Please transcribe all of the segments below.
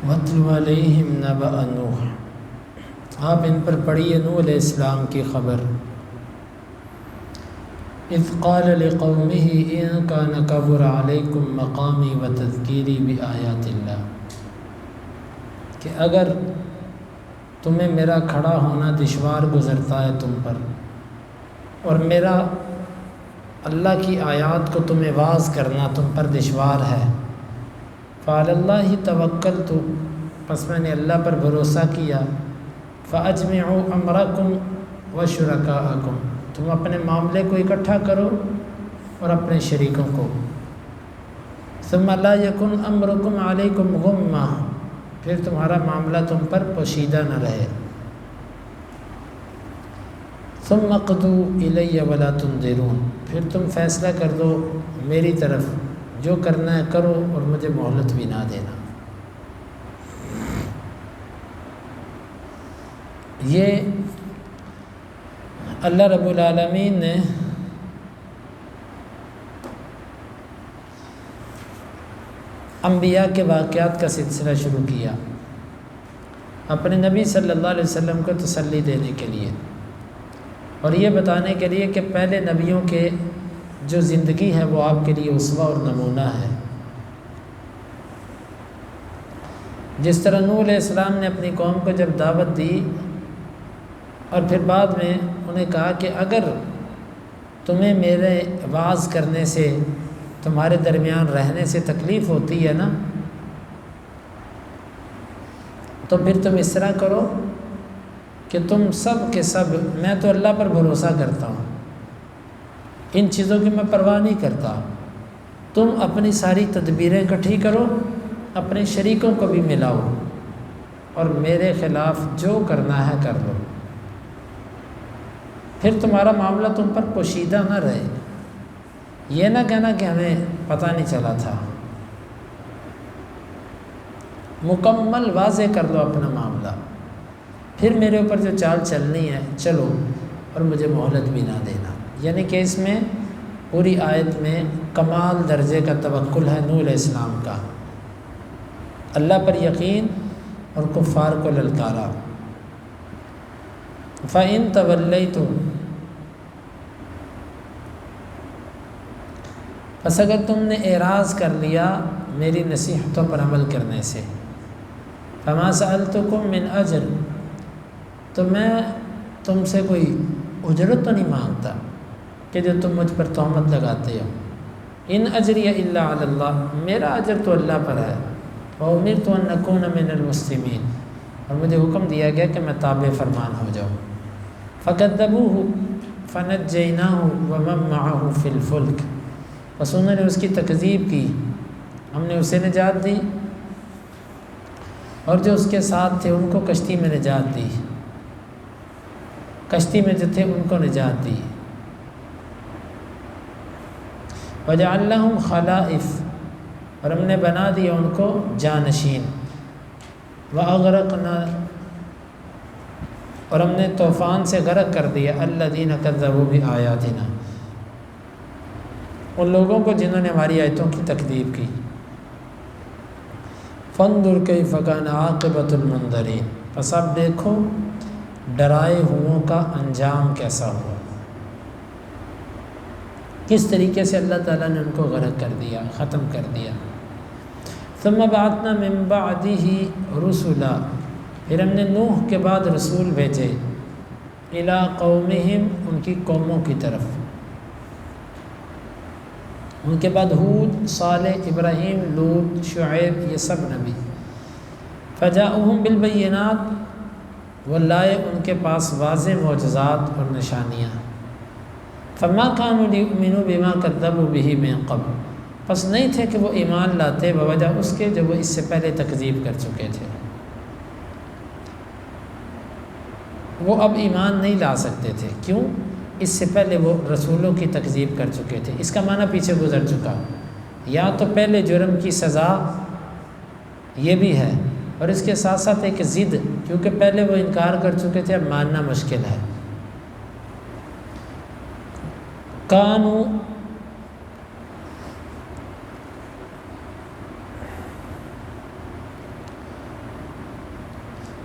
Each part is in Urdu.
وَاتْلُ عَلَيْهِمْ نَبَأَ نُوحٍ، آپ ان پر پڑھیے نوح علیہ السلام کی خبر۔ اذ قال لقومه ان كان كبر عليكم مقامي وتذكيري بآيات اللہ، کہ اگر تمہیں میرا کھڑا ہونا دشوار گزرتا ہے تم پر، اور میرا اللہ کی آیات کو تمہیں واعظ کرنا تم پر دشوار ہے، فعلی اللہ توکلت، پس میں نے اللہ پر بھروسہ کیا، فاجمعوا امرکم وشرکاءکم، تم اپنے معاملے کو اکٹھا کرو اور اپنے شریکوں کو، ثم لا یکن امرکم علیکم غمہ، پھر تمہارا معاملہ تم پر پوشیدہ نہ رہے، ثم اقضوا الی ولا تنظرون، پھر تم فیصلہ کر دو میری طرف، جو کرنا ہے کرو اور مجھے مہلت بھی نہ دینا۔ یہ اللہ رب العالمین نے انبیاء کے واقعات کا سلسلہ شروع کیا اپنے نبی صلی اللہ علیہ وسلم کو تسلی دینے کے لیے، اور یہ بتانے کے لیے کہ پہلے نبیوں کے جو زندگی ہے وہ آپ کے لیے اسوہ اور نمونہ ہے۔ جس طرح نوح علیہ السلام نے اپنی قوم کو جب دعوت دی اور پھر بعد میں انہیں کہا کہ اگر تمہیں میرے واعظ کرنے سے، تمہارے درمیان رہنے سے تکلیف ہوتی ہے نا، تو پھر تم اس طرح کرو کہ تم سب کے سب، میں تو اللہ پر بھروسہ کرتا ہوں، ان چیزوں کی میں پرواہ نہیں کرتا، تم اپنی ساری تدبیریں اکٹھی کرو، اپنے شریکوں کو بھی ملاؤ، اور میرے خلاف جو کرنا ہے کر لو، پھر تمہارا معاملہ تم پر پوشیدہ نہ رہے۔ یہ نہ کہنا کہ ہمیں پتہ نہیں چلا تھا، مکمل واضح کر لو اپنا معاملہ، پھر میرے اوپر جو چال چلنی ہے چلو، اور مجھے مہلت بھی نہ دینا۔ یعنی کہ اس میں پوری آیت میں کمال درجے کا توکل ہے نوح علیہ السلام کا، اللہ پر یقین اور کفار کو للکارا۔ فَإِن تَوَلَّيْتُمْ، پس اگر تم نے اعراض کر لیا میری نصیحتوں پر عمل کرنے سے، فَمَا سَأَلْتُكُم مِّنْ أَجْرٍ، تو میں تم سے کوئی اجرت تو نہیں مانگتا کہ جو تم مجھ پر تہمت لگاتے ہو، ان اجری الا علی اللہ، میرا اجر تو اللہ پر ہے، وَأُمِرْتُ أَن أَكُونَ مِنَ الْمُسْلِمِينَ، اور مجھے حکم دیا گیا کہ میں تابع فرمان ہو جاؤں۔ فَكَذَّبُوهُ فَنَجَّيْنَاهُ وَمَن مَّعَهُ فِي الْفُلْكِ، بس انہوں نے اس کی تکذیب کی، ہم نے اسے نجات دی، اور جو اس کے ساتھ تھے ان کو کشتی میں نجات دی، کشتی میں جو تھے ان کو نجات دی۔ وَجَعَلْنَاهُمْ خَلَائِفَ، اور ہم نے بنا دیا ان کو جانشین۔ وَأَغْرَقْنَا، اور ہم نے طوفان سے غرق کر دیا الَّذِينَ كَذَّبُوا بِآيَاتِنَا، ان لوگوں کو جنہوں نے ہماری آیتوں کی تکذیب کی۔ فَانظُرْ كَيْفَ كَانَ عَاقِبَةُ الْمُنذَرِينَ، پس اب دیکھو ڈرائے ہوئوں کا انجام کیسا ہوا، کس طریقے سے اللہ تعالیٰ نے ان کو غرق کر دیا، ختم کر دیا۔ ثُمَّ بَعَثْنَا مِن بَعْدِهِ رُسُلًا، پھر ہم نے نوح کے بعد رسول بھیجے، اِلَىٰ قَوْمِهِمْ، ان کی قوموں کی طرف، ان کے بعد ہود، صالح، ابراہیم، لوط، شعیب، یہ سب نبی۔ فَجَاءُوهُم بِالْبَيِّنَاتِ، وہ لائے ان کے پاس واضح معجزات اور نشانیاں۔ فَمَا كَانُوا لِيُؤْمِنُوا بِمَا كَذَّبُوا بِهِ مِن قَبْلُ، پس نہیں تھے کہ وہ ایمان لاتے بوجہ اس کے جو وہ اس سے پہلے تکذیب کر چکے تھے، وہ اب ایمان نہیں لا سکتے تھے، کیوں؟ اس سے پہلے وہ رسولوں کی تکذیب کر چکے تھے۔ اس کا معنی پیچھے گزر چکا، یا تو پہلے جرم کی سزا یہ بھی ہے، اور اس کے ساتھ ساتھ ایک ضد، کیونکہ پہلے وہ انکار کر چکے تھے، اب ماننا مشکل ہے۔ کانو،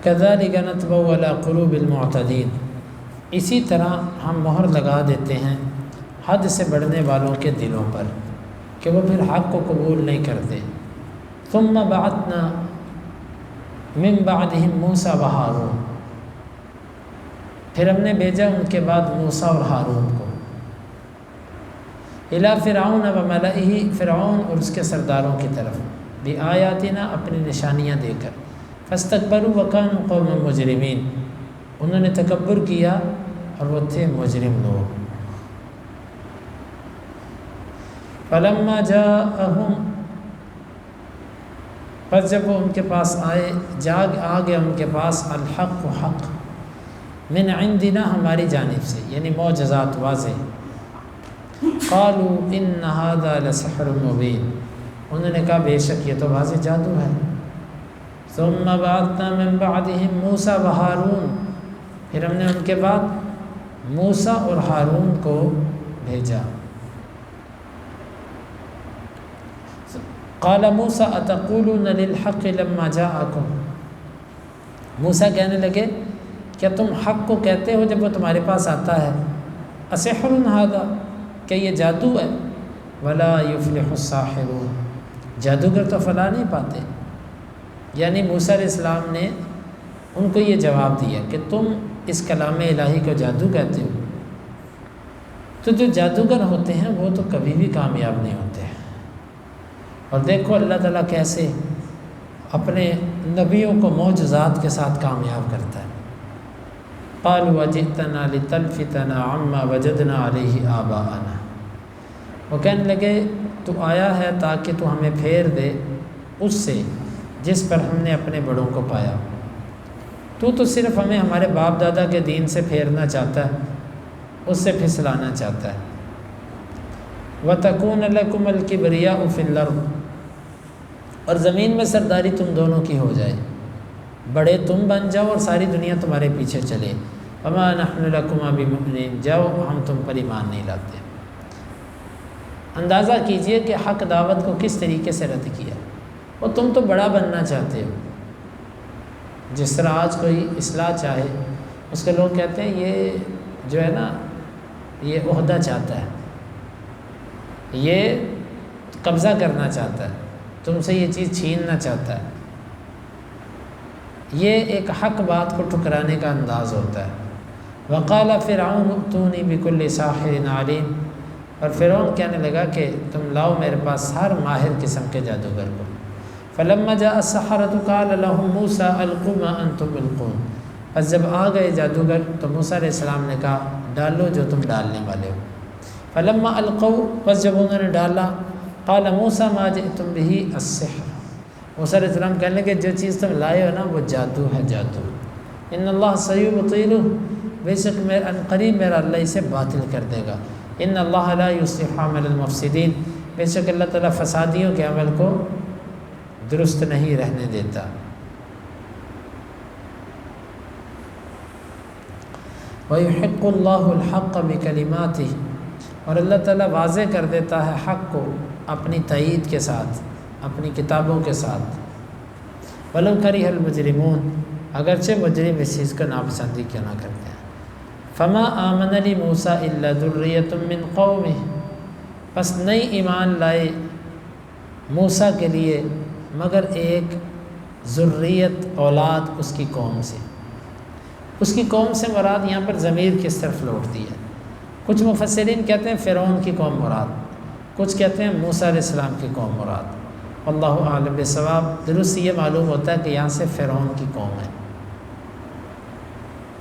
کذالک نطبع علی قلوب المعتدین، اسی طرح ہم مہر لگا دیتے ہیں حد سے بڑھنے والوں کے دلوں پر کہ وہ پھر حق کو قبول نہیں کرتے۔ ثم بعثنا من بعدهم موسیٰ و ہارون، پھر ہم نے بھیجا ان کے بعد موسیٰ اور ہارون کو، الی فرعون و ملئہ، فرعون اور اس کے سرداروں کی طرف، بآیاتنا، اپنی نشانیاں دے کر، فاستکبروا وکانوا قوما مجرمین، انہوں نے تکبر کیا اور وہ تھے مجرم لوگ۔ فلما جاءہم، پس جب وہ ان کے پاس آئے، آ گیا ان کے پاس الحق و حق، من عندنا، ہماری جانب سے، یعنی معجزات واضح، قالوا ان هذا لسحر مبین، انہوں نے کہا بے شک یہ تو واضح جادو ہے۔ ثم بعثنا من بعدهم موسیٰ و ہارون، پھر ہم نے ان کے بعد موسیٰ اور ہارون کو بھیجا۔ قال موسیٰ اتقولون للحق لما جاءکم، موسیٰ کہنے لگے کیا تم حق کو کہتے ہو جب وہ تمہارے پاس آتا ہے؟ اسحر ھذا، کہ یہ جادو ہے؟ ولا یفلح الساحرون، جادوگر تو فلاح نہیں پاتے۔ یعنی موسیٰ علیہ السلام نے ان کو یہ جواب دیا کہ تم اس کلام الہی کو جادو کہتے ہو، تو جو جادوگر ہوتے ہیں وہ تو کبھی بھی کامیاب نہیں ہوتے ہیں۔ اور دیکھو اللہ تعالیٰ کیسے اپنے نبیوں کو معجزات کے ساتھ کامیاب کرتا ہے۔ قالوا وجئتنا لتلفتنا عما وجدنا علیہ آباءنا، وہ کہنے لگے تو آیا ہے تاکہ تو ہمیں پھیر دے اس سے جس پر ہم نے اپنے بڑوں کو پایا، تو صرف ہمیں ہمارے باپ دادا کے دین سے پھیرنا چاہتا ہے، اس سے پھسلانا چاہتا ہے۔ وَتَكُونَ لَكُمُ الْكِبْرِيَاءُ فِي الْأَرْضِ، اور زمین میں سرداری تم دونوں کی ہو جائے، بڑے تم بن جاؤ اور ساری دنیا تمہارے پیچھے چلے۔ وَمَا نَحْنُ لَكُمَا بِمُؤْمِنِينَ، جاؤ ہم تم پر ایمان نہیں لاتے۔ اندازہ کیجئے کہ حق دعوت کو کس طریقے سے رد کیا، اور تم تو بڑا بننا چاہتے ہو۔ جس طرح آج کوئی اصلاح چاہے، اس کے لوگ کہتے ہیں یہ جو ہے نا یہ عہدہ چاہتا ہے، یہ قبضہ کرنا چاہتا ہے، تم سے یہ چیز چھیننا چاہتا ہے۔ یہ ایک حق بات کو ٹھکرانے کا انداز ہوتا ہے۔ وقال فرعون ائتونی بکل ساحر علیم، اور فرعون کہنے لگا کہ تم لاؤ میرے پاس ہر ماہر قسم کے جادوگر کو۔ فلما جاء السحرة قال لهم موسى القوا ما انتم ملقون، پس جب آ گئے جادوگر تو موسیٰ علیہ السلام نے کہا ڈالو جو تم ڈالنے والے ہو۔ فلما القوا، پس جب انہوں نے ڈالا، قال موسیٰ ما جئتم به السحر، موسیٰ علیہ السلام کہنے لگے جو چیز تم لائے ہو نا وہ جادو ہے، جادو۔ ان اللہ سیبطلہ، بے شک قریب میرا اللہ اسے باطل کر دے گا۔ ان اللہ لا یصلح عمل المفسدین، بے شک اللہ تعالیٰ فسادیوں کے عمل کو درست نہیں رہنے دیتا۔ وَيُحِقُّ اللَّهُ الْحَقَّ بِكَلِمَاتِهِ، اور اللہ تعالیٰ واضح کر دیتا ہے حق کو اپنی تائید کے ساتھ، اپنی کتابوں کے ساتھ۔ وَلَوْ كَرِهَ الْمُجْرِمُونَ، اگرچہ مجرم اس چیز کو ناپسندی کیوں نہ کرتے ہیں۔ فَمَا آمَنَ لِمُوسَىٰ إِلَّا ذُرِّيَّةٌ مِّن قَوْمِهِ، پس نئی ایمان لائے موسیٰ کے لیے مگر ایک ذریت، اولاد اس کی قوم سے۔ اس کی قوم سے مراد یہاں پر ضمیر کس طرف لوٹتی ہے؟ کچھ مفسرین کہتے ہیں فرعون کی قوم مراد، کچھ کہتے ہیں موسیٰ علیہ السلام کی قوم مراد۔ اللہ عالم بالصواب، درست یہ معلوم ہوتا ہے کہ یہاں سے فرعون کی قوم ہے،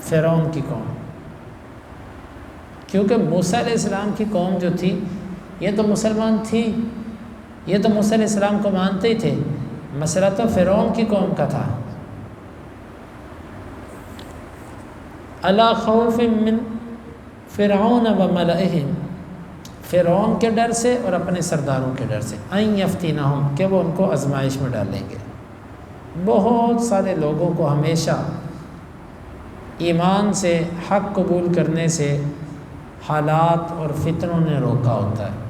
فرعون کی قوم، کیونکہ موسیٰ علیہ السلام کی قوم جو تھی یہ تو مسلمان تھی، یہ تو موسیٰ علیہ السلام کو مانتے ہی تھے، مسئلہ تو فرعون کی قوم کا تھا۔ علی خوف من فرعون و ملئہم، فرعون کے ڈر سے اور اپنے سرداروں کے ڈر سے، ان یفتینہم، کہ وہ ان کو آزمائش میں ڈالیں گے۔ بہت سارے لوگوں کو ہمیشہ ایمان سے، حق قبول کرنے سے حالات اور فتنوں نے روکا ہوتا ہے۔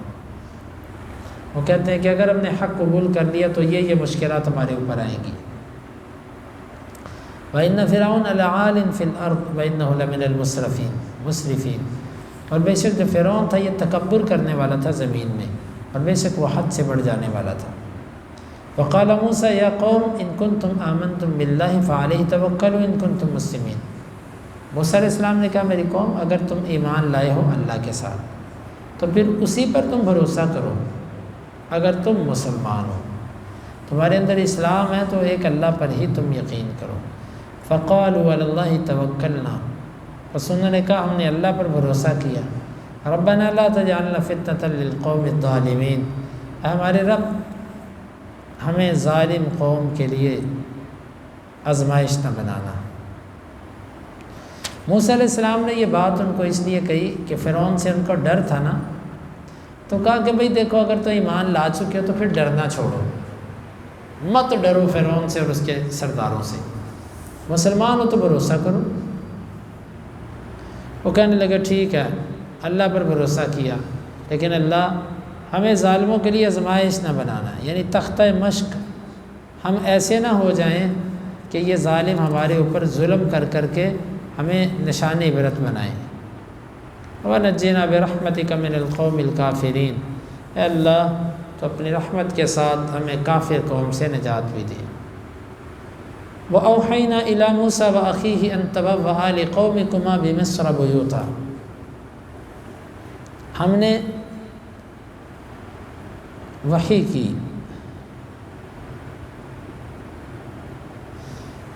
وہ کہتے ہیں کہ اگر ہم نے حق قبول کر لیا تو یہ مشکلات ہمارے اوپر آئیں گی۔ وَإِنَّ فِرْعَوْنَ لَعَالٍ فِي الْأَرْضِ وَإِنَّهُ لَمِنَ الْمُسْرِفِينَ، اور بے شک جو فرعون تھا یہ تکبر کرنے والا تھا زمین میں، اور بے شک وہ حد سے بڑھ جانے والا تھا۔ وَقَالَ مُوسَىٰ يَا قَوْمِ إِن كُنتُمْ آمَنْتُمْ بِاللَّهِ فَعَلَيْهِ تَوَكَّلُوا إِن كُنتُمْ مُسْلِمِينَ۔ موسیٰ علیہ السلام نے کہا میری قوم اگر تم ایمان لائے ہو اللہ کے ساتھ تو پھر اسی پر تم بھروسہ کرو اگر تم مسلمان ہو، تمہارے اندر اسلام ہے تو ایک اللہ پر ہی تم یقین کرو۔ فَقَالُوا عَلَى اللَّهِ تَوَكَّلْنَا، بس انہوں نے کہا ہم نے اللہ پر بھروسہ کیا۔ رَبَّنَا لَا تَجْعَلْنَا فِتْنَةً لِلْقَوْمِ الظَّالِمِينَ، اے ہمارے رب ہمیں ظالم قوم کے لیے آزمائش نہ بنانا۔ موسیٰ علیہ السلام نے یہ بات ان کو اس لیے کہی کہ فرعون سے ان کو ڈر تھا نا، تو کہا کہ بھئی دیکھو اگر تو ایمان لا چکے ہو تو پھر ڈرنا چھوڑو، مت ڈرو فرعون سے اور اس کے سرداروں سے، مسلمان ہو تو بھروسہ کرو۔ وہ کہنے لگے ٹھیک ہے، اللہ پر بھروسہ کیا، لیکن اللہ ہمیں ظالموں کے لیے آزمائش نہ بنانا، یعنی تختہ مشق ہم ایسے نہ ہو جائیں کہ یہ ظالم ہمارے اوپر ظلم کر کر کے ہمیں نشان عبرت بنائیں۔ وَنَجِّنَا بِرَحْمَتِكَ مِنَ الْقَوْمِ الْكَافِرِينَ، اے اللہ تو اپنی رحمت کے ساتھ ہمیں کافر قوم سے نجات بھی دے۔ وَأَوْحَيْنَا إِلَى مُوسَىٰ وَأَخِيهِ أَن تَبَوَّآ لِقَوْمِكُمَا بِمِصْرَ بُيُوتًا، ہم نے وحی کی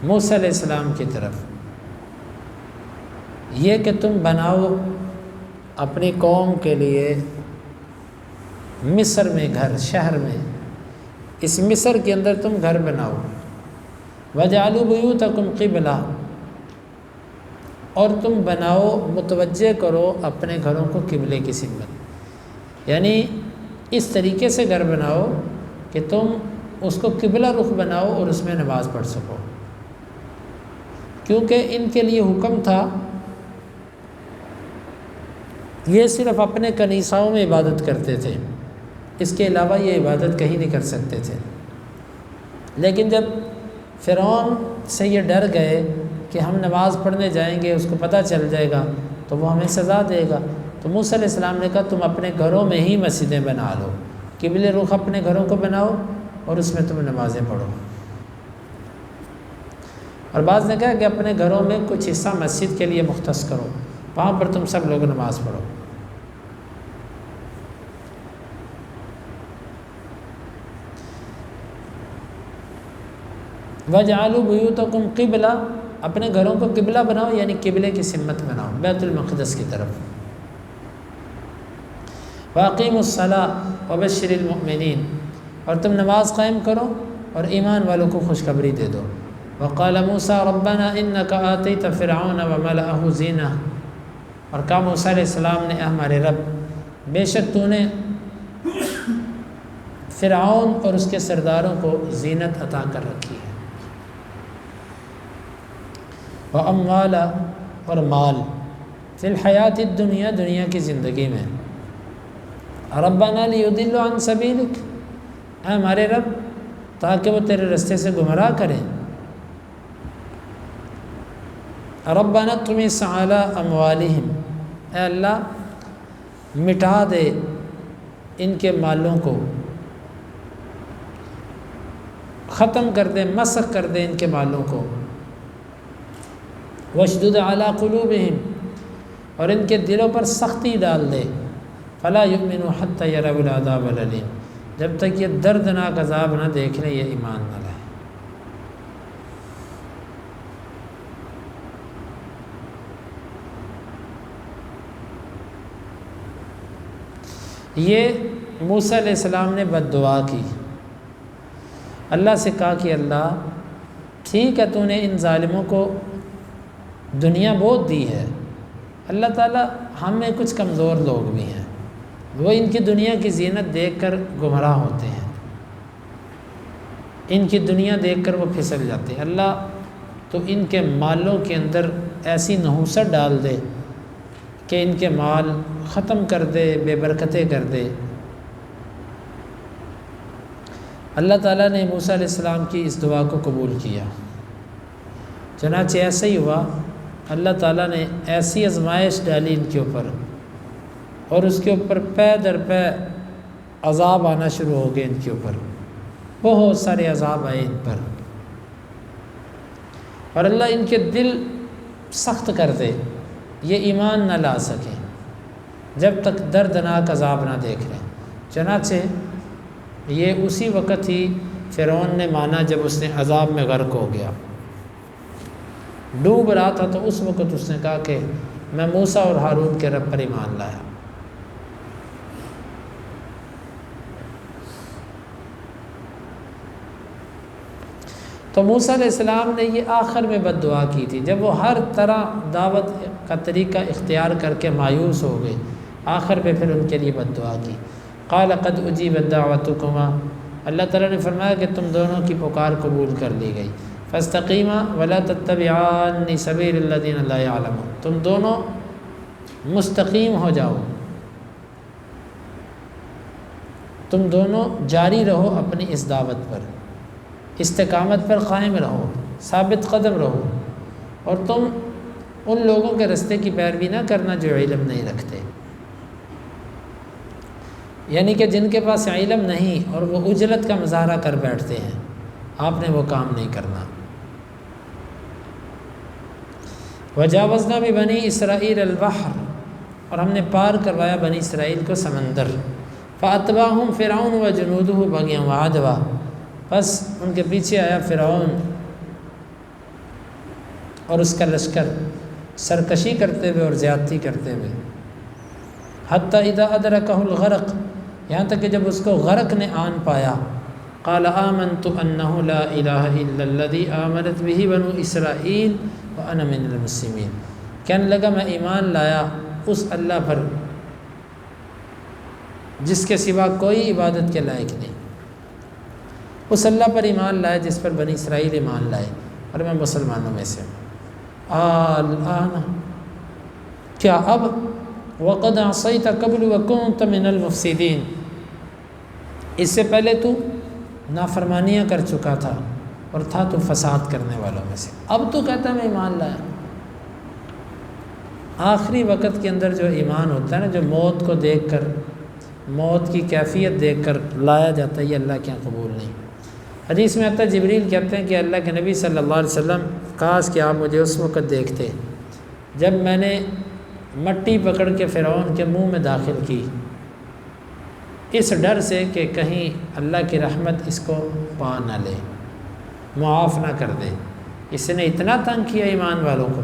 موسیٰ علیہ السلام کی طرف یہ کہ تم بناؤ اپنی قوم کے لیے مصر میں گھر، شہر میں، اس مصر کے اندر تم گھر بناؤ۔ وَجَعَلُوا بُيُوتَكُمْ قِبْلَةً، اور تم بناؤ متوجہ کرو اپنے گھروں کو قبلے کی سمت، یعنی اس طریقے سے گھر بناؤ کہ تم اس کو قبلہ رخ بناؤ اور اس میں نماز پڑھ سکو، کیونکہ ان کے لیے حکم تھا یہ صرف اپنے کنیساؤں میں عبادت کرتے تھے، اس کے علاوہ یہ عبادت کہیں نہیں کر سکتے تھے۔ لیکن جب فرعون سے یہ ڈر گئے کہ ہم نماز پڑھنے جائیں گے اس کو پتہ چل جائے گا تو وہ ہمیں سزا دے گا، تو موسیٰ علیہ السلام نے کہا تم اپنے گھروں میں ہی مسجدیں بنا لو، قبل رخ اپنے گھروں کو بناؤ اور اس میں تم نمازیں پڑھو۔ اور بعض نے کہا کہ اپنے گھروں میں کچھ حصہ مسجد کے لیے مختص کرو، وہاں پر تم سب لوگ نماز پڑھو۔ وَجَعَلُوا بُيُوتَكُمْ قِبْلَةً، اپنے گھروں کو قبلہ بناؤ، یعنی قبلے کی سمت بناؤ، بیت المقدس کی طرف۔ وَأَقِيمُوا الصَّلَاةَ وَبَشِّرِ الْمُؤْمِنِينَ، اور تم نماز قائم کرو اور ایمان والوں کو خوشخبری دے دو۔ وَقَالَ مُوسَىٰ رَبَّنَا إِنَّكَ آتَيْتَ فِرْعَوْنَ وَمَلَأَهُ زِينَةً، اور کہا موسیٰ علیہ السلام نے اے ہمارے رب بے شک تو نے فرعون اور اس کے سرداروں کو زینت عطا کر رکھی ہے، وَأَمْوَالًا، اور مال، فِي الْحَيَاةِ الدُّنْيَا، دنیا کی زندگی میں، رَبَّنَا لِيُضِلُّوا عَنْ سَبِيلِكَ، اے ہمارے رب تاکہ وہ تیرے رستے سے گمراہ کریں۔ رَبَّنَا اطْمِسْ عَلَىٰ أَمْوَالِهِمْ، اے اللہ مٹا دے ان کے مالوں کو، ختم کر دے، مسخ کر دے ان کے مالوں کو۔ وَاشْدُدْ عَلَىٰ قُلُوبِهِمْ، اور ان کے دلوں پر سختی ڈال دے، فَلَا يُؤْمِنُوا حَتَّىٰ يَرَوْا الْعَذَابَ الْأَلِيمَ، جب تک یہ دردناک عذاب نہ دیکھ لیں یہ ایمان نہ لائیں۔ یہ موسیٰ علیہ السلام نے بد دعا کی، اللہ سے کہا کہ اللہ ٹھیک ہے تو نے ان ظالموں کو دنیا بہت دی ہے، اللہ تعالیٰ ہم میں کچھ کمزور لوگ بھی ہیں، وہ ان کی دنیا کی زینت دیکھ کر گمراہ ہوتے ہیں، ان کی دنیا دیکھ کر وہ پھسل جاتے ہیں، اللہ تو ان کے مالوں کے اندر ایسی نحوست ڈال دے کہ ان کے مال ختم کر دے، بے برکتیں کر دے۔ اللہ تعالیٰ نے موسیٰ علیہ السلام کی اس دعا کو قبول کیا، چنانچہ ایسا ہی ہوا، اللہ تعالیٰ نے ایسی آزمائش ڈالی ان کے اوپر، اور اس کے اوپر پے در پے عذاب آنا شروع ہو گئے ان کے اوپر، بہت سارے عذاب آئے ان پر، اور اللہ ان کے دل سخت کر دے، یہ ایمان نہ لا سکیں جب تک دردناک عذاب نہ دیکھ لیں۔ چنانچہ یہ اسی وقت ہی فرعون نے مانا جب اس نے عذاب میں غرق ہو گیا، ڈوب رہا تھا، تو اس وقت اس نے کہا کہ میں موسیٰ اور ہارون کے رب پر ایمان لایا۔ تو موسیٰ علیہ السلام نے یہ آخر میں بد دعا کی تھی، جب وہ ہر طرح دعوت کا طریقہ اختیار کر کے مایوس ہو گئے، آخر پہ پھر ان کے لیے بد دعا کی۔ قال قد اجیبت دعوتکما، اللہ تعالیٰ نے فرمایا کہ تم دونوں کی پکار قبول کر لی گئی، فاستقیما ولا تتبعان سبیل الذین لا یعلمون، تم دونوں مستقیم ہو جاؤ، تم دونوں جاری رہو اپنی اس دعوت پر، استقامت پر قائم رہو، ثابت قدم رہو، اور تم ان لوگوں کے رستے کی پیروی نہ کرنا جو علم نہیں رکھتے، یعنی کہ جن کے پاس علم نہیں اور وہ اجلت کا مظاہرہ کر بیٹھتے ہیں، آپ نے وہ کام نہیں کرنا۔ وجاوزنا ببنی اسرائیل البحر، اور ہم نے پار کروایا بنی اسرائیل کو سمندر، فاتبعہم فرعون وجنودہ بغیا وعدوا، بس ان کے پیچھے آیا فرعون اور اس کا لشکر سرکشی کرتے ہوئے اور زیادتی کرتے ہوئے، حتی اذا ادرکہ الغرق، یہاں تک کہ جب اس کو غرق نے آن پایا، قال آمنت انہ لا الہ الا الذی آمنت بہ بنو اسرائیل وانا من المسلمین، کہنے لگا میں ایمان لایا اس اللہ پر جس کے سوا کوئی عبادت کے لائق نہیں، اس اللہ پر ایمان لائے جس پر بنی اسرائیل ایمان لائے، اور میں مسلمانوں میں سے ہوں۔ الآن، کیا اب، وقد عصیت قبل وکنت من المفسدین، اس سے پہلے تو نافرمانیاں کر چکا تھا اور تھا تو فساد کرنے والوں میں سے، اب تو کہتا ہے میں ایمان لایا۔ آخری وقت کے اندر جو ایمان ہوتا ہے نا، جو موت کو دیکھ کر، موت کی کیفیت دیکھ کر لایا جاتا ہے، یہ اللہ کے یہاں قبول نہیں۔ حدیث میں آتا ہے جبریل کہتے ہیں کہ اللہ کے نبی صلی اللہ علیہ وسلم، کاش کہ آپ مجھے اس وقت دیکھتے جب میں نے مٹی پکڑ کے فرعون کے منہ میں داخل کی، اس ڈر سے کہ کہیں اللہ کی رحمت اس کو پا نہ لے، معاف نہ کر دے۔ اس نے اتنا تنگ کیا ایمان والوں کو،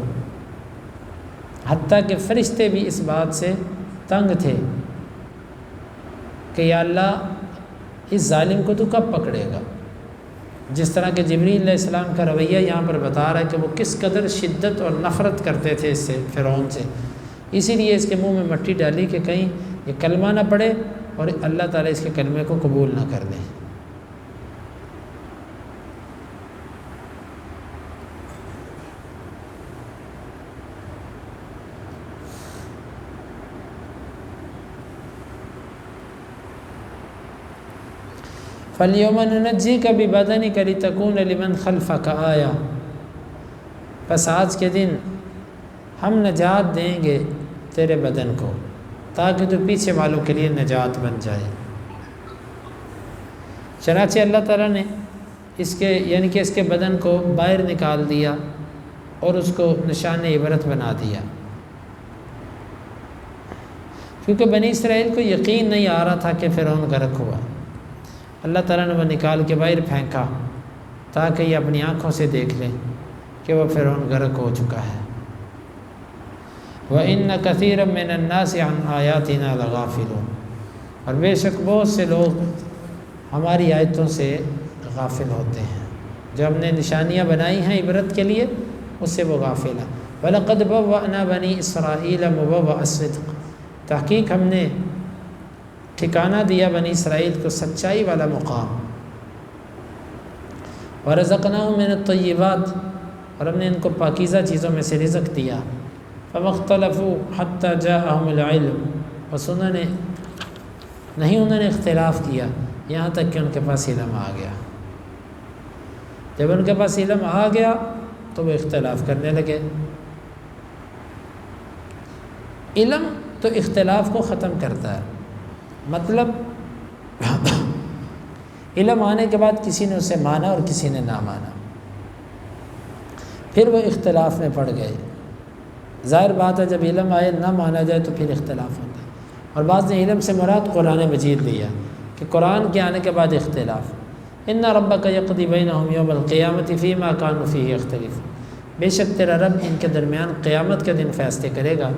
حتیٰ کہ فرشتے بھی اس بات سے تنگ تھے کہ یا اللہ اس ظالم کو تو کب پکڑے گا۔ جس طرح کہ جبریل علیہ السلام کا رویہ یہاں پر بتا رہا ہے کہ وہ کس قدر شدت اور نفرت کرتے تھے اس سے، فرعون سے، اسی لیے اس کے منہ میں مٹی ڈالی کہ کہیں یہ کلمہ نہ پڑھے اور اللہ تعالیٰ اس کے کلمے کو قبول نہ کر دے۔ فَالْيَوْمَ نُنَجِّيكَ بِبَدَنِكَ لِتَكُونَ لِمَنْ خَلْفَكَ آیَةً، پس آج کے دن ہم نجات دیں گے تیرے بدن کو تاکہ تو پیچھے والوں کے لیے نجات بن جائے۔ چنانچہ اللہ تعالیٰ نے اس کے یعنی کہ اس کے بدن کو باہر نکال دیا اور اس کو نشان عبرت بنا دیا، کیونکہ بنی اسرائیل کو یقین نہیں آ رہا تھا کہ فرعون غرق ہوا۔ اللہ تعالیٰ نے وہ نکال کے باہر پھینکا تاکہ یہ اپنی آنکھوں سے دیکھ لیں کہ وہ فرعون غرق ہو چکا ہے۔ وَإِنَّ كَثِيرًا مِّنَ النَّاسِ عَنْ آيَاتِنَا لَغَافِلُونَ، اور بے شک بہت سے لوگ ہماری آیتوں سے غافل ہوتے ہیں، جو ہم نے نشانیاں بنائی ہیں عبرت کے لیے اس سے وہ غافل ہیں۔ وَلَقَدْ بَوَّأْنَا بَنِي إِسْرَائِيلَ مُبَوَّأَ الصِّدْقِ، تحقیق ہم نے ٹھکانہ دیا بنی اسرائیل کو سچائی والا مقام۔ وَرَزَقْنَاهُم مِّنَ الطَّيِّبَاتِ، اور ہم نے ان کو پاکیزہ چیزوں میں سے رزق دیا۔ فَمَا اخْتَلَفُوا حَتَّى جَاءَهُمُ الْعِلْمُ، بس انہوں نے اختلاف کیا یہاں تک کہ ان کے پاس علم آ گیا۔ جب ان کے پاس علم آ گیا تو وہ اختلاف کرنے لگے۔ علم تو اختلاف کو ختم کرتا ہے، مطلب علم آنے کے بعد کسی نے اسے مانا اور کسی نے نہ مانا، پھر وہ اختلاف میں پڑ گئے۔ ظاہر بات ہے جب علم آئے نہ مانا جائے تو پھر اختلاف ہوتا ہے۔ اور بعض نے علم سے مراد قرآن مجید لیا کہ قرآن کے آنے کے بعد اختلاف۔ ان ربک یقضی بینہم یوم القیامۃ فیما کانوا فیہ یختلفون، بے شک تیرا رب ان کے درمیان قیامت کے دن فیصلے کرے گا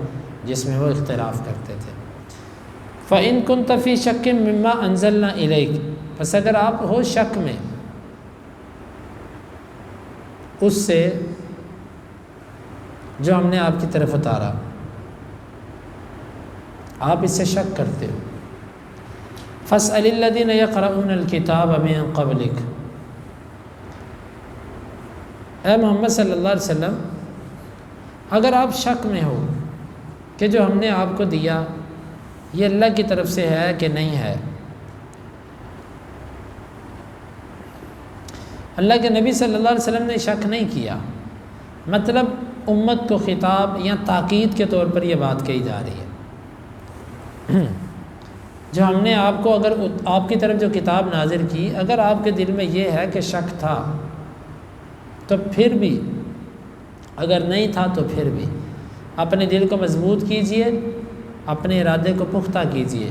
جس میں وہ اختلاف کرتے تھے۔ فَإِن كُنتَ فِي شَكٍّ مِّمَّا أَنزَلْنَا إِلَيْكَ، پس اگر آپ ہو شک میں اس سے جو ہم نے آپ کی طرف اتارا، آپ اس سے شک کرتے ہو، فَاسْأَلِ الَّذِينَ يَقْرَؤُونَ الْكِتَابَ مِن قَبْلِكَ، اے محمد صلی اللہ علیہ وسلم اگر آپ شک میں ہو کہ جو ہم نے آپ کو دیا یہ اللہ کی طرف سے ہے کہ نہیں ہے، اللہ کے نبی صلی اللہ علیہ وسلم نے شک نہیں کیا، مطلب امت کو خطاب یا تاکید کے طور پر یہ بات کہی جا رہی ہے۔ جو ہم نے آپ کو اگر آپ کی طرف جو کتاب نازل کی، اگر آپ کے دل میں یہ ہے کہ شک تھا تو پھر بھی، اگر نہیں تھا تو پھر بھی اپنے دل کو مضبوط کیجئے، اپنے ارادے کو پختہ کیجئے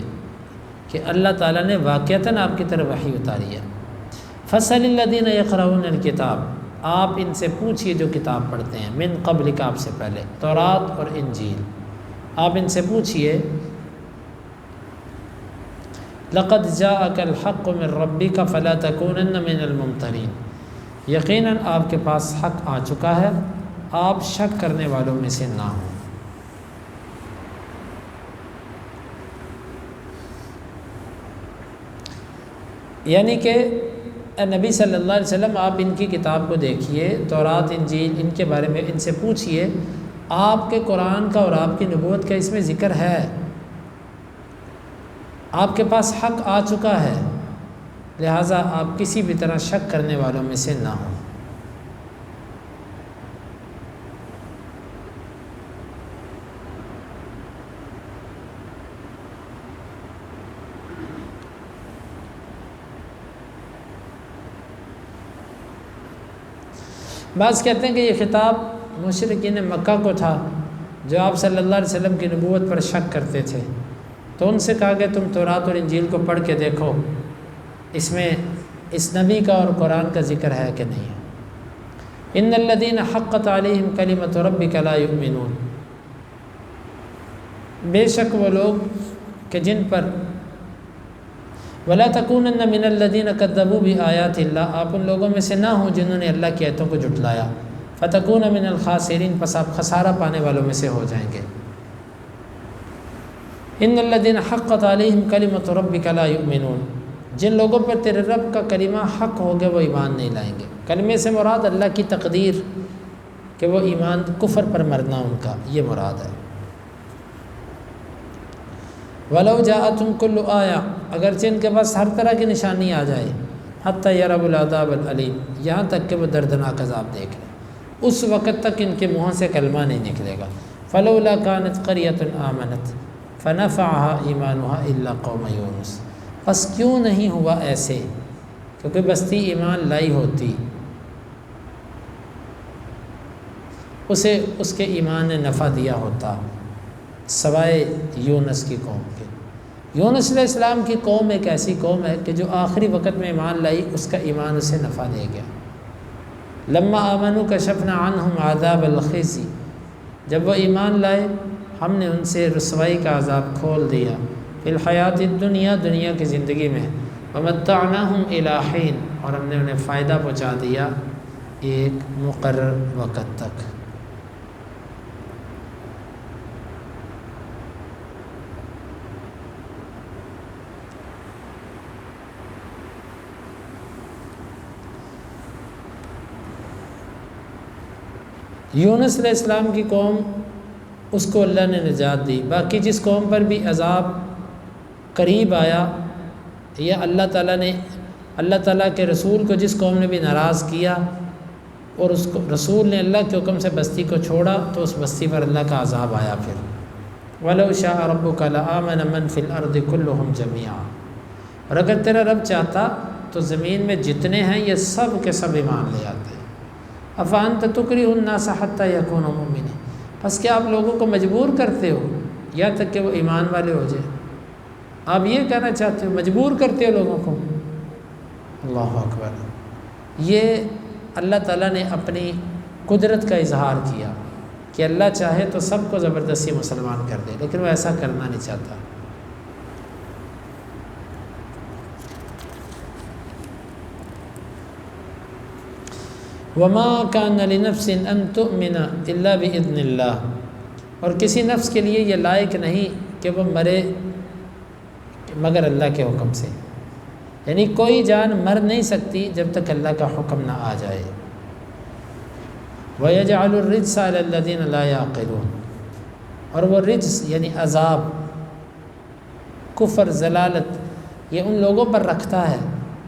کہ اللہ تعالیٰ نے واقعتاً آپ کی طرف وحی اتاری ہے۔ فَاسْأَلِ الَّذِينَ يَقْرَؤُونَ الْكِتَابَ، آپ ان سے پوچھئے جو کتاب پڑھتے ہیں، من قبلک، آپ سے پہلے، تورات اور انجیل، آپ ان سے پوچھئے، لَقَدْ جَاءَكَ الْحَقُّ مِن رَبِّكَ فَلَا تَكُونَنَّ مِنَ الْمُمْتَرِينَ، یقیناً آپ کے پاس حق آ چکا ہے، آپ شک کرنے والوں میں سے نہ ہوں۔ یعنی کہ اے نبی صلی اللہ علیہ وسلم آپ ان کی کتاب کو دیکھیے، تورات انجیل، ان کے بارے میں ان سے پوچھئے، آپ کے قرآن کا اور آپ کی نبوت کا اس میں ذکر ہے، آپ کے پاس حق آ چکا ہے، لہٰذا آپ کسی بھی طرح شک کرنے والوں میں سے نہ ہوں۔ بعض کہتے ہیں کہ یہ خطاب مشرکین مکہ کو تھا جو آپ صلی اللہ علیہ وسلم کی نبوت پر شک کرتے تھے، تو ان سے کہا کہ تم تورات اور انجیل کو پڑھ کے دیکھو اس میں اس نبی کا اور قرآن کا ذکر ہے کہ نہیں ہے۔ ان الذین حقت علیہم کلمۃ ربک لا یؤمنون، بے شک وہ لوگ کہ جن پر وَلَا تَكُونَنَّ مِنَ الَّذِينَ كَذَّبُوا بِآيَاتِ اللَّهِ، آپ ان لوگوں میں سے نہ ہوں جنہوں نے اللہ کی آیتوں کو جھٹلایا، فَتَكُونَ مِنَ الْخَاسِرِينَ، پس آپ خسارہ پانے والوں میں سے ہو جائیں گے۔ ان الذین حقت علیہم کلمۃ ربک لا یؤمنون، جن لوگوں پر تیرے رب کا کلمہ حق ہو گیا وہ ایمان نہیں لائیں گے۔ کلمے سے مراد اللہ کی تقدیر کہ وہ ایمان کفر پر مرنا ان کا، یہ مراد ہے۔ وَلَوْ جَاءَتْهُمْ كُلُّ آیَةٍ، اگرچہ ان کے پاس ہر طرح کی نشانی آ جائے، حَتَّى يَرَوْا الْعَذَابَ الْأَلِيمَ، یہاں تک کہ وہ دردناک عذاب دیکھ لیں، اس وقت تک ان کے منہوں سے کلمہ نہیں نکلے گا۔ فَلَوْلَا كَانَتْ قَرْيَةٌ آمَنَتْ فَنَفَعَهَا إِيمَانُهَا إِلَّا قَوْمَ يُونُسَ، پس کیوں نہیں ہوا ایسے، کیونکہ بستی ایمان لائی ہوتی، اسے اس کے ایمان نے نفع دیا ہوتا، سوائے یونس کی قوم کے۔ یونس علیہ السلام کی قوم ایک ایسی قوم ہے کہ جو آخری وقت میں ایمان لائی، اس کا ایمان اسے نفع دے گیا۔ لما آمنوا کشفنا عنہم عذاب الخزی، جب وہ ایمان لائے ہم نے ان سے رسوائی کا عذاب کھول دیا، فی الحیات الدنیا، دنیا کی زندگی میں، ومتعناہم الی حین، اور ہم نے انہیں فائدہ پہنچا دیا ایک مقرر وقت تک۔ یونس علیہ السلام کی قوم، اس کو اللہ نے نجات دی، باقی جس قوم پر بھی عذاب قریب آیا یا اللہ تعالیٰ کے رسول کو جس قوم نے بھی ناراض کیا، اور اس کو رسول نے اللہ کے حکم سے بستی کو چھوڑا تو اس بستی پر اللہ کا عذاب آیا پھر وَلَوْ شَاءَ رَبُّكَ لَآمَنَ مَنْ فِي الْأَرْضِ كُلُّهُمْ جَمِيعًا، اور اگر تیرا رب چاہتا تو زمین میں جتنے ہیں یہ سب کے سب ایمان لے آتے ہیں۔ أَفَأَنْتَ تُكْرِهُ النَّاسَ حَتَّى يَكُونُوا مُؤْمِنِينَ، بس کیا آپ لوگوں کو مجبور کرتے ہو یا تک کہ وہ ایمان والے ہو جائیں؟ آپ یہ کہنا چاہتے ہو مجبور کرتے ہو لوگوں کو؟ اللہ اکبر۔ یہ اللہ تعالیٰ نے اپنی قدرت کا اظہار کیا کہ اللہ چاہے تو سب کو زبردستی مسلمان کر دے، لیکن وہ ایسا کرنا نہیں چاہتا۔ وَمَا كَانَ لِنَفْسٍ أَن تُؤْمِنَ إِلَّا بِإِذْنِ اللَّهِ، اور کسی نفس کے لیے یہ لائق نہیں کہ وہ مرے مگر اللہ کے حکم سے، یعنی کوئی جان مر نہیں سکتی جب تک اللہ کا حکم نہ آ جائے۔ وَيَجْعَلُ الرِّجْسَ عَلَى الَّذِينَ لَا يَعْقِلُونَ، اور وہ رجس یعنی عذاب، کفر، ضلالت یہ ان لوگوں پر رکھتا ہے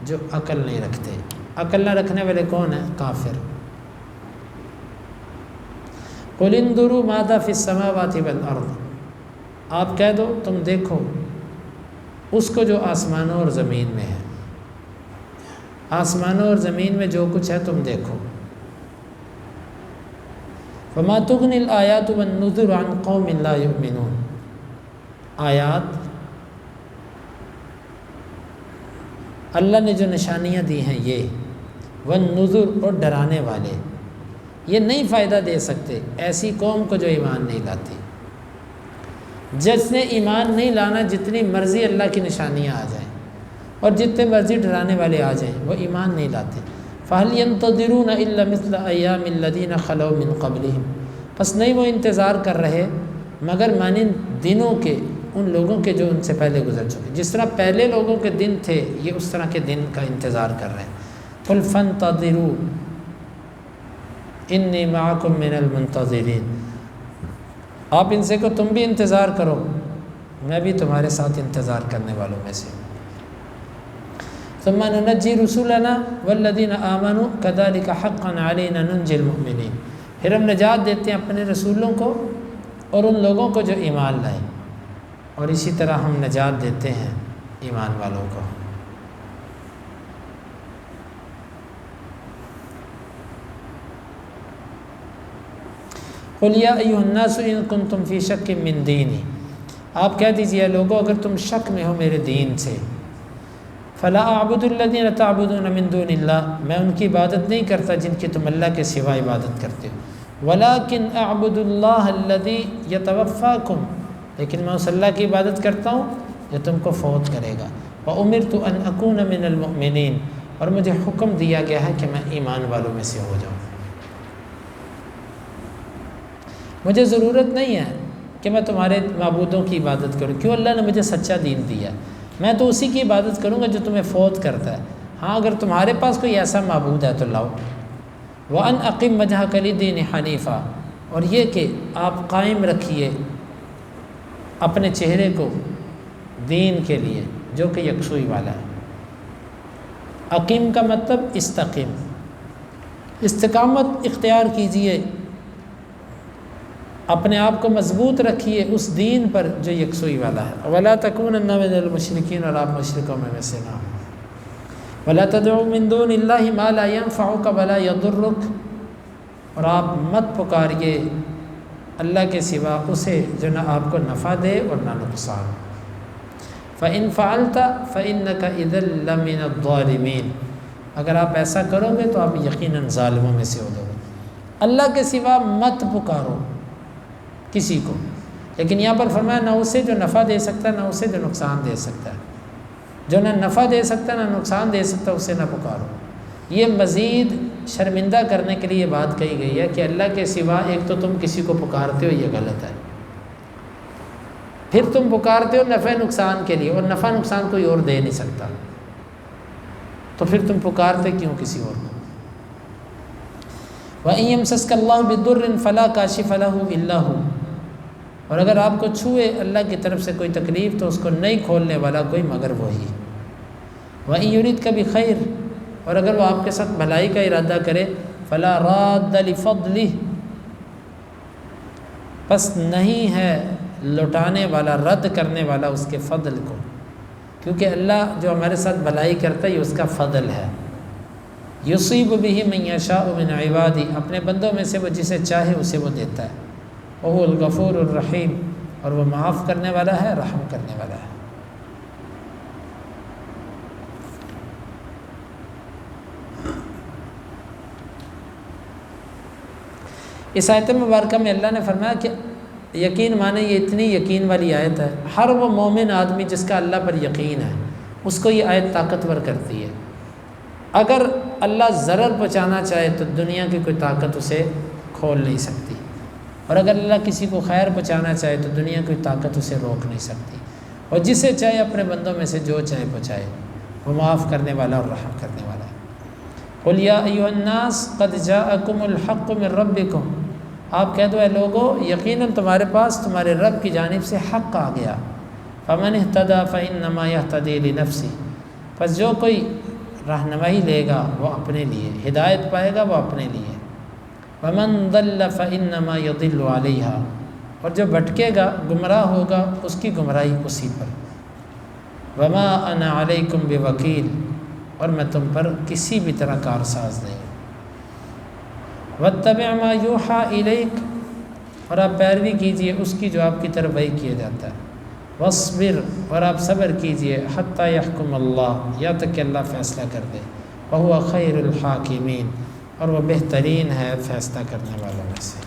جو عقل نہیں رکھتے۔ عقل نہ رکھنے والے کون ہیں؟ کافر۔ قُلِ انظُرُوا مَاذَا فِي السَّمَاوَاتِ وَالْأَرْضِ، آپ کہہ دو تم دیکھو اس کو جو آسمانوں اور زمین میں ہے، آسمانوں اور زمین میں جو کچھ ہے تم دیکھو۔ وَمَا تُغْنِ الْآيَاتُ وَالنُّذُرُ عَنْ قَوْمٍ لَا يُؤْمِنُونَ، آیات اللہ نے جو نشانیاں دی ہیں یہ، وَالنُّذُرُ اور ڈرانے والے، یہ نہیں فائدہ دے سکتے ایسی قوم کو جو ایمان نہیں لاتی۔ جس نے ایمان نہیں لانا جتنی مرضی اللہ کی نشانیاں آ جائیں اور جتنے مرضی ڈرانے والے آ جائیں وہ ایمان نہیں لاتے۔ فَهَلْ يَنْتَظِرُونَ إِلَّا مِثْلَ أَيَّامِ الَّذِينَ خَلَوْا مِنْ قَبْلِهِمْ، پس نہیں وہ انتظار کر رہے مگر مانند دنوں کے ان لوگوں کے جو ان سے پہلے گزر چکے، جس طرح پہلے لوگوں کے دن تھے یہ اس طرح کے دن کا انتظار کر رہے ہیں۔ قُلْ فَانْتَظِرُوا إِنِّي مَعَكُمْ مِنَ الْمُنْتَظِرِينَ، آپ ان سے کو تم بھی انتظار کرو میں بھی تمہارے ساتھ انتظار کرنے والوں میں سے۔ ثم ننجی رسولنا والذین آمنوا كذلك حقا علینا ننجی المؤمنین، پھر ہم نجات دیتے ہیں اپنے رسولوں کو اور ان لوگوں کو جو ایمان لائے، اور اسی طرح ہم نجات دیتے ہیں ایمان والوں کو۔ قُلْ يَا أَيُّهَا النَّاسُ إِن كُنتُمْ فِي شَكٍّ مِّن دِينِي، آپ کہہ دیجئے لوگوں اگر تم شک میں ہو میرے دین سے، فَلَا أَعْبُدُ الَّذِينَ تَعْبُدُونَ مِن دُونِ اللَّهِ، میں ان کی عبادت نہیں کرتا جن کی تم اللہ کے سوا عبادت کرتے ہو، وَلَكِنْ أَعْبُدُ اللَّهَ الَّذِي يَتَوَفَّاكُمْ، لیکن میں اس اللہ کی عبادت کرتا ہوں جو تم کو فوت کرے گا، وَأُمِرْتُ أَنْ أَكُونَ مِنَ الْمُؤْمِنِينَ، اور مجھے حکم دیا گیا ہے کہ میں ایمان والوں میں سے ہو جاؤں۔ مجھے ضرورت نہیں ہے کہ میں تمہارے معبودوں کی عبادت کروں، کیوں اللہ نے مجھے سچا دین دیا، میں تو اسی کی عبادت کروں گا جو تمہیں فوت کرتا ہے۔ ہاں اگر تمہارے پاس کوئی ایسا معبود ہے تو لاؤ۔ وَأَنْ أَقِمْ وَجْهَكَ لِلدِّينِ حَنِيفًا، اور یہ کہ آپ قائم رکھیے اپنے چہرے کو دین کے لیے جو کہ یکسوئی والا ہے۔ عقیم کا مطلب استقیم، استقامت اختیار کیجئے، اپنے آپ کو مضبوط رکھیے اس دین پر جو یکسوئی والا ہے۔ وَلَا تَكُونَنَّ مِنَ الْمُشْرِكِينَ، اور آپ مشرکوں میں سے نہ ہوں۔ وَلَا تَدْعُوا مِن دُونِ اللَّهِ مَا لَا يَنفَعُكَ وَلَا يَضُرُّكَ، اور آپ مت پکاریے اللہ کے سوا اسے جو نہ آپ کو نفع دے اور نہ نقصان۔ فَإِن فَعَلْتَ فَإِنَّكَ إِذًا لَّمِنَ الظَّالِمِينَ، اگر آپ ایسا کرو گے تو آپ یقیناً ظالموں میں سے ہو جاؤ گے۔ اللہ کے سوا مت پکارو کسی کو، لیکن یہاں پر فرمایا نہ اسے جو نفع دے سکتا ہے نہ اسے جو نقصان دے سکتا ہے، جو نہ نفع دے سکتا ہے نہ نقصان دے سکتا اسے نہ پکارو۔ یہ مزید شرمندہ کرنے کے لیے بات کہی گئی ہے کہ اللہ کے سوا ایک تو تم کسی کو پکارتے ہو، یہ غلط ہے، پھر تم پکارتے ہو نفع نقصان کے لیے، اور نفع نقصان کوئی اور دے نہیں سکتا، تو پھر تم پکارتے کیوں کسی اور کو؟ وَإِن يَمْسَسْكَ اللَّهُ بِضُرٍّ فَلَا كَاشِفَ لَهُ إِلَّا هُوَ، اور اگر آپ کو چھوئے اللہ کی طرف سے کوئی تکلیف تو اس کو نہیں کھولنے والا کوئی مگر وہی۔ وَإِن يُرِدْكَ بِخَيْرٍ، اور اگر وہ آپ کے ساتھ بھلائی کا ارادہ کرے، فلا راد لفضلہ، پس نہیں ہے لٹانے والا، رد کرنے والا اس کے فضل کو، کیونکہ اللہ جو ہمارے ساتھ بھلائی کرتا ہے یہ اس کا فضل ہے۔ یصیب بہ من یشاء من عبادی، اپنے بندوں میں سے وہ جسے چاہے اسے وہ دیتا ہے۔ وہو الغفور الرحیم، اور وہ معاف کرنے والا ہے، رحم کرنے والا ہے۔ اس آیت مبارکہ میں اللہ نے فرمایا کہ یقین مانے، یہ اتنی یقین والی آیت ہے، ہر وہ مومن آدمی جس کا اللہ پر یقین ہے اس کو یہ آیت طاقتور کرتی ہے۔ اگر اللہ ضرر پہنچانا چاہے تو دنیا کی کوئی طاقت اسے کھول نہیں سکتی، اور اگر اللہ کسی کو خیر پہنچانا چاہے تو دنیا کی کوئی طاقت اسے روک نہیں سکتی، اور جسے چاہے اپنے بندوں میں سے جو چاہے پہنچائے، وہ معاف کرنے والا اور رحم کرنے والا ہے۔ قل یا ایھا الناس قد جاءکم الحق من ربکم، آپ کہہ دو اے لوگو یقیناً تمہارے پاس تمہارے رب کی جانب سے حق آ گیا۔ فمن اہتدی فانما یہتدی لنفسہ، پس جو کوئی رہنمائی لے گا وہ اپنے لیے، ہدایت پائے گا وہ اپنے لیے۔ ومن ضل فانما یضل علیہا، اور جو بھٹکے گا، گمراہ ہوگا، اس کی گمراہی اسی پر۔ وما انا علیکم بوکیل، اور میں تم پر کسی بھی طرح کارساز نہیں ہوں۔ واتبع ما یوحیٰ الیک، اور آپ پیروی کیجئے اس کی جو آپ کی طرف وحی کیا جاتا ہے۔ واصبر، اور آپ صبر کیجئے، حتی یحکم اللہ، یا تک کہ اللہ فیصلہ کر دے۔ وہو خیر الحاکمین، اور وہ بہترین ہے فیصلہ کرنے والوں میں سے۔